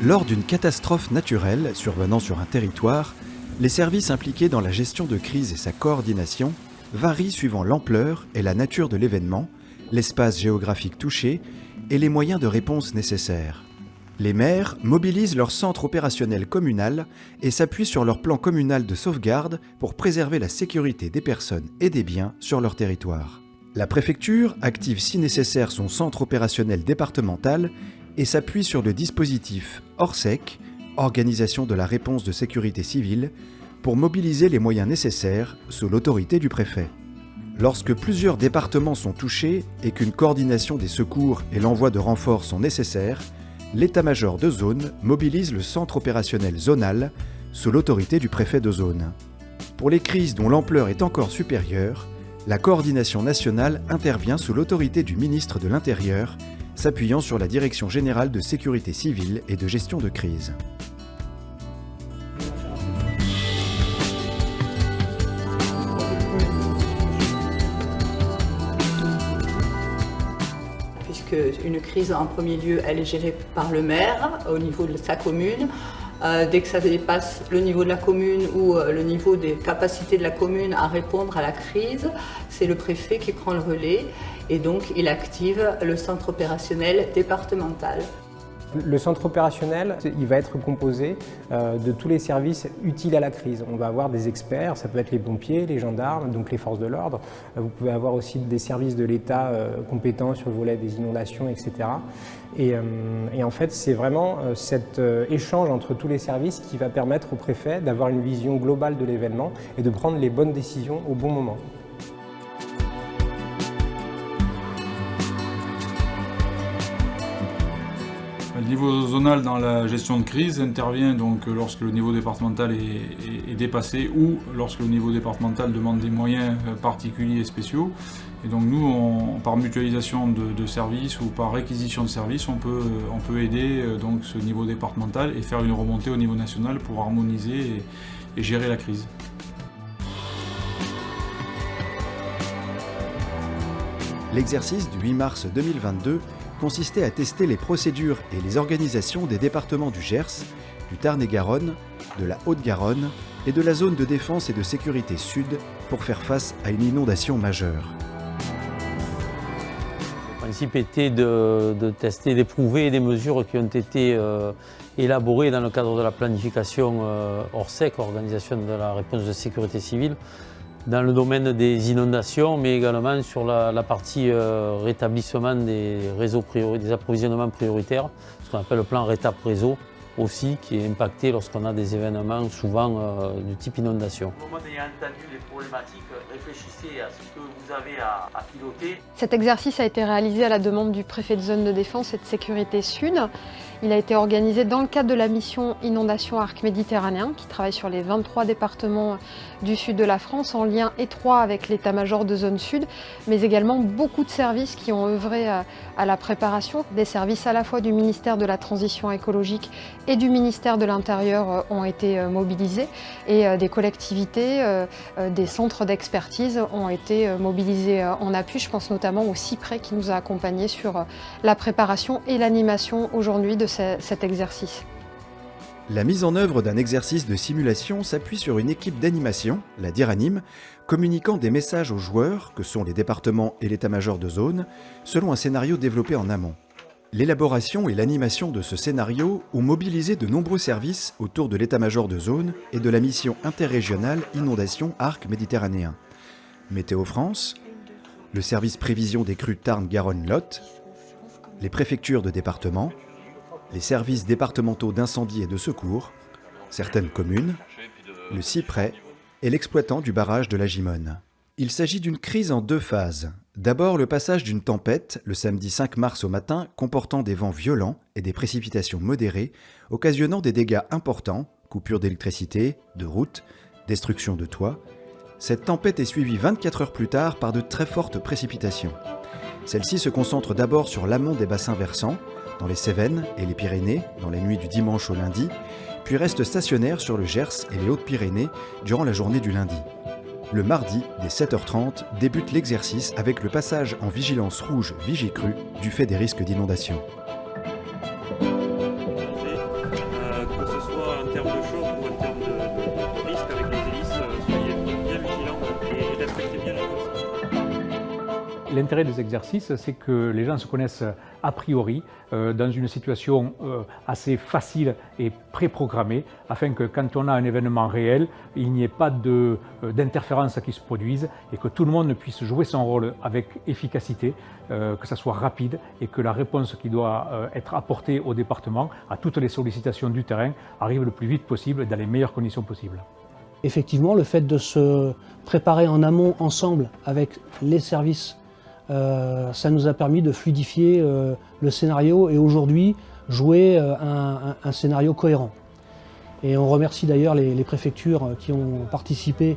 Lors d'une catastrophe naturelle survenant sur un territoire, les services impliqués dans la gestion de crise et sa coordination varient suivant l'ampleur et la nature de l'événement, l'espace géographique touché et les moyens de réponse nécessaires. Les maires mobilisent leur centre opérationnel communal et s'appuient sur leur plan communal de sauvegarde pour préserver la sécurité des personnes et des biens sur leur territoire. La préfecture active si nécessaire son centre opérationnel départemental et s'appuie sur le dispositif ORSEC, Organisation de la réponse de sécurité civile, pour mobiliser les moyens nécessaires sous l'autorité du préfet. Lorsque plusieurs départements sont touchés et qu'une coordination des secours et l'envoi de renforts sont nécessaires, l'état-major de zone mobilise le centre opérationnel zonal sous l'autorité du préfet de zone. Pour les crises dont l'ampleur est encore supérieure, la coordination nationale intervient sous l'autorité du ministre de l'Intérieur, s'appuyant sur la Direction générale de sécurité civile et de gestion de crise. Puisque une crise, en premier lieu, elle est gérée par le maire au niveau de sa commune. Dès que ça dépasse le niveau de la commune ou le niveau des capacités de la commune à répondre à la crise, c'est le préfet qui prend le relais et donc il active le centre opérationnel départemental. Le centre opérationnel, il va être composé de tous les services utiles à la crise. On va avoir des experts, ça peut être les pompiers, les gendarmes, donc les forces de l'ordre. Vous pouvez avoir aussi des services de l'État compétents sur le volet des inondations, etc. Et en fait, c'est vraiment cet échange entre tous les services qui va permettre au préfet d'avoir une vision globale de l'événement et de prendre les bonnes décisions au bon moment. Le niveau zonal dans la gestion de crise intervient donc lorsque le niveau départemental est dépassé ou lorsque le niveau départemental demande des moyens particuliers et spéciaux. Et donc nous, par mutualisation de services ou par réquisition de services, on peut aider donc ce niveau départemental et faire une remontée au niveau national pour harmoniser et gérer la crise. L'exercice du 8 mars 2022 consistait à tester les procédures et les organisations des départements du Gers, du Tarn-et-Garonne, de la Haute-Garonne et de la zone de défense et de sécurité sud pour faire face à une inondation majeure. Le principe était de tester, d'éprouver des mesures qui ont été élaborées dans le cadre de la planification ORSEC, Organisation de la réponse de sécurité civile, dans le domaine des inondations, mais également sur la partie rétablissement des réseaux des approvisionnements prioritaires, ce qu'on appelle le plan rétap réseau aussi, qui est impacté lorsqu'on a des événements souvent du type inondation. Au moment d'ayant entendu les problématiques, réfléchissez à ce que vous avez à piloter. Cet exercice a été réalisé à la demande du préfet de zone de défense et de sécurité sud. Il a été organisé dans le cadre de la mission Inondation Arc Méditerranéen qui travaille sur les 23 départements du sud de la France en lien étroit avec l'état-major de zone sud, mais également beaucoup de services qui ont œuvré à la préparation. Des services à la fois du ministère de la Transition écologique et du ministère de l'Intérieur ont été mobilisés et des collectivités, des centres d'expertise ont été mobilisés en appui. Je pense notamment au CIPRE qui nous a accompagnés sur la préparation et l'animation aujourd'hui de cet exercice. La mise en œuvre d'un exercice de simulation s'appuie sur une équipe d'animation, la DIRANIM, communiquant des messages aux joueurs, que sont les départements et l'état-major de zone, selon un scénario développé en amont. L'élaboration et l'animation de ce scénario ont mobilisé de nombreux services autour de l'état-major de zone et de la mission interrégionale Inondation Arc Méditerranéen. Météo France, le service prévision des crues Tarn-Garonne-Lot, les préfectures de département, les services départementaux d'incendie et de secours, certaines communes, le CIPRE et l'exploitant du barrage de la Gimone. Il s'agit d'une crise en deux phases. D'abord, le passage d'une tempête, le samedi 5 mars au matin, comportant des vents violents et des précipitations modérées, occasionnant des dégâts importants, coupures d'électricité, de routes, destruction de toits. Cette tempête est suivie 24 heures plus tard par de très fortes précipitations. Celles-ci se concentrent d'abord sur l'amont des bassins versants, dans les Cévennes et les Pyrénées, dans la nuit du dimanche au lundi, puis restent stationnaires sur le Gers et les Hautes-Pyrénées durant la journée du lundi. Le mardi, dès 7h30, débute l'exercice avec le passage en vigilance rouge Vigicru du fait des risques d'inondation. en termes de choc ou en termes de risque avec les hélices, soyez bien vigilants et respectez bien les consignes. L'intérêt des exercices, c'est que les gens se connaissent a priori dans une situation assez facile et préprogrammée, afin que quand on a un événement réel, il n'y ait pas d'interférences qui se produisent et que tout le monde puisse jouer son rôle avec efficacité, que ça soit rapide et que la réponse qui doit être apportée au département à toutes les sollicitations du terrain arrive le plus vite possible et dans les meilleures conditions possibles. Effectivement, le fait de se préparer en amont ensemble avec les services, ça nous a permis de fluidifier le scénario et aujourd'hui jouer un scénario cohérent. Et on remercie d'ailleurs les préfectures qui ont participé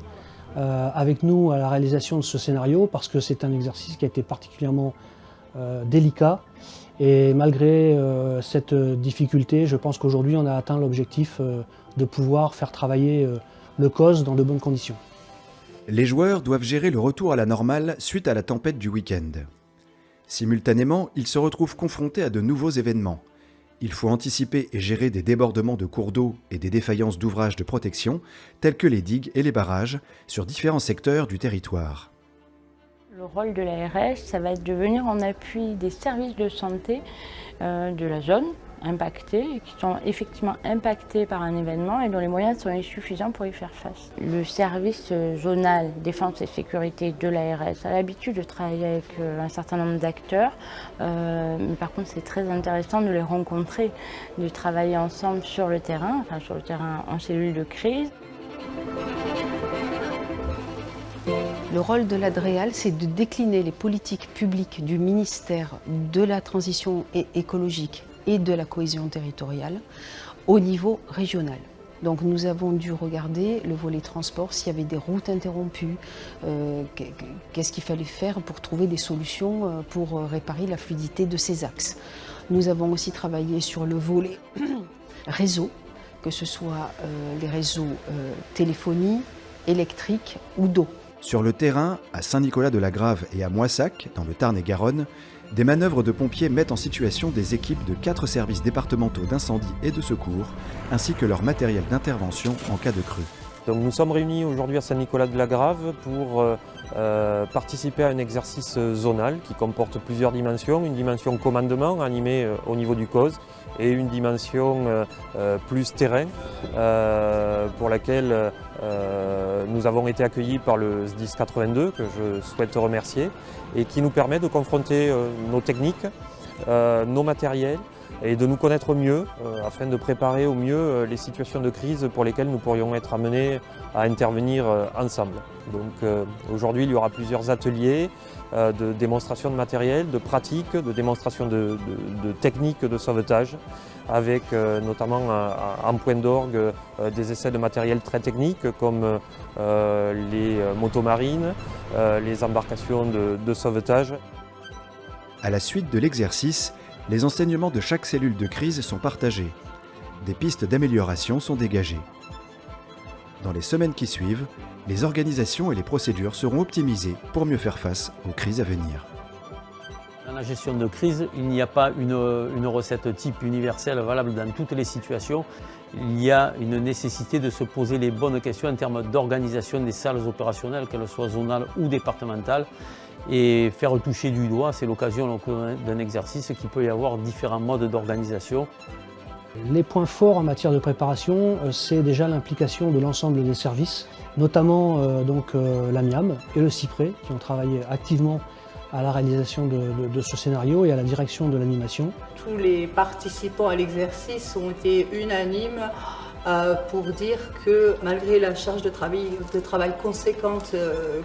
avec nous à la réalisation de ce scénario parce que c'est un exercice qui a été particulièrement délicat et malgré cette difficulté, je pense qu'aujourd'hui on a atteint l'objectif de pouvoir faire travailler le COS dans de bonnes conditions. Les joueurs doivent gérer le retour à la normale suite à la tempête du week-end. Simultanément, ils se retrouvent confrontés à de nouveaux événements. Il faut anticiper et gérer des débordements de cours d'eau et des défaillances d'ouvrages de protection, tels que les digues et les barrages, sur différents secteurs du territoire. Le rôle de l'ARS, ça va être de venir en appui des services de santé de la zone impactés, qui sont effectivement impactés par un événement et dont les moyens sont insuffisants pour y faire face. Le service zonal défense et sécurité de l'ARS a l'habitude de travailler avec un certain nombre d'acteurs, mais par contre c'est très intéressant de les rencontrer, de travailler ensemble sur le terrain, en cellule de crise. Le rôle de l'ADREAL, c'est de décliner les politiques publiques du ministère de la transition écologique et de la cohésion territoriale au niveau régional. Donc nous avons dû regarder le volet transport, s'il y avait des routes interrompues, qu'est-ce qu'il fallait faire pour trouver des solutions pour réparer la fluidité de ces axes. Nous avons aussi travaillé sur le volet réseau, que ce soit les réseaux téléphonie, électrique ou d'eau. Sur le terrain, à Saint-Nicolas-de-la-Grave et à Moissac, dans le Tarn-et-Garonne, des manœuvres de pompiers mettent en situation des équipes de 4 services départementaux d'incendie et de secours, ainsi que leur matériel d'intervention en cas de crue. Donc nous sommes réunis aujourd'hui à Saint-Nicolas-de-la-Grave pour participer à un exercice zonal qui comporte plusieurs dimensions. Une dimension commandement animée au niveau du COS et une dimension plus terrain pour laquelle nous avons été accueillis par le SDIS 82 que je souhaite remercier et qui nous permet de confronter nos techniques, nos matériels et de nous connaître mieux afin de préparer au mieux les situations de crise pour lesquelles nous pourrions être amenés à intervenir ensemble. Donc aujourd'hui il y aura plusieurs ateliers de démonstration de matériel, de pratique, de démonstration de techniques de sauvetage avec notamment en point d'orgue des essais de matériel très techniques comme les motos marines, les embarcations de sauvetage. À la suite de l'exercice, les enseignements de chaque cellule de crise sont partagés. Des pistes d'amélioration sont dégagées. Dans les semaines qui suivent, les organisations et les procédures seront optimisées pour mieux faire face aux crises à venir. Dans la gestion de crise, il n'y a pas une recette type universelle valable dans toutes les situations. Il y a une nécessité de se poser les bonnes questions en termes d'organisation des salles opérationnelles, qu'elles soient zonales ou départementales. Et faire toucher du doigt, c'est l'occasion d'un exercice qui peut y avoir différents modes d'organisation. Les points forts en matière de préparation, c'est déjà l'implication de l'ensemble des services, notamment l'AMIAM et le CIPRE qui ont travaillé activement à la réalisation de ce scénario et à la direction de l'animation. Tous les participants à l'exercice ont été unanimes pour dire que malgré la charge de travail conséquente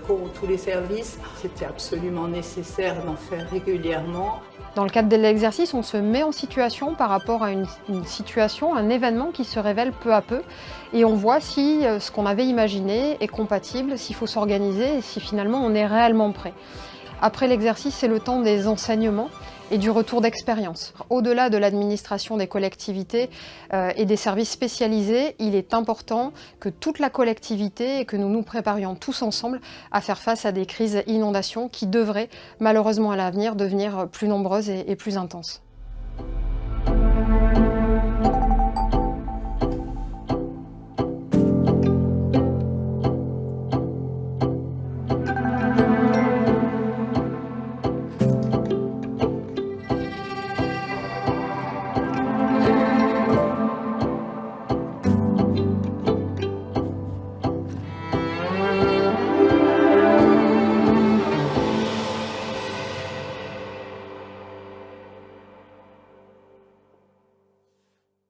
qu'ont tous les services, c'était absolument nécessaire d'en faire régulièrement. Dans le cadre de l'exercice, on se met en situation par rapport à une situation, un événement qui se révèle peu à peu et on voit si ce qu'on avait imaginé est compatible, s'il faut s'organiser et si finalement on est réellement prêt. Après l'exercice, c'est le temps des enseignements et du retour d'expérience. Au-delà de l'administration des collectivités et des services spécialisés, il est important que toute la collectivité et que nous nous préparions tous ensemble à faire face à des crises inondations qui devraient malheureusement à l'avenir devenir plus nombreuses et plus intenses.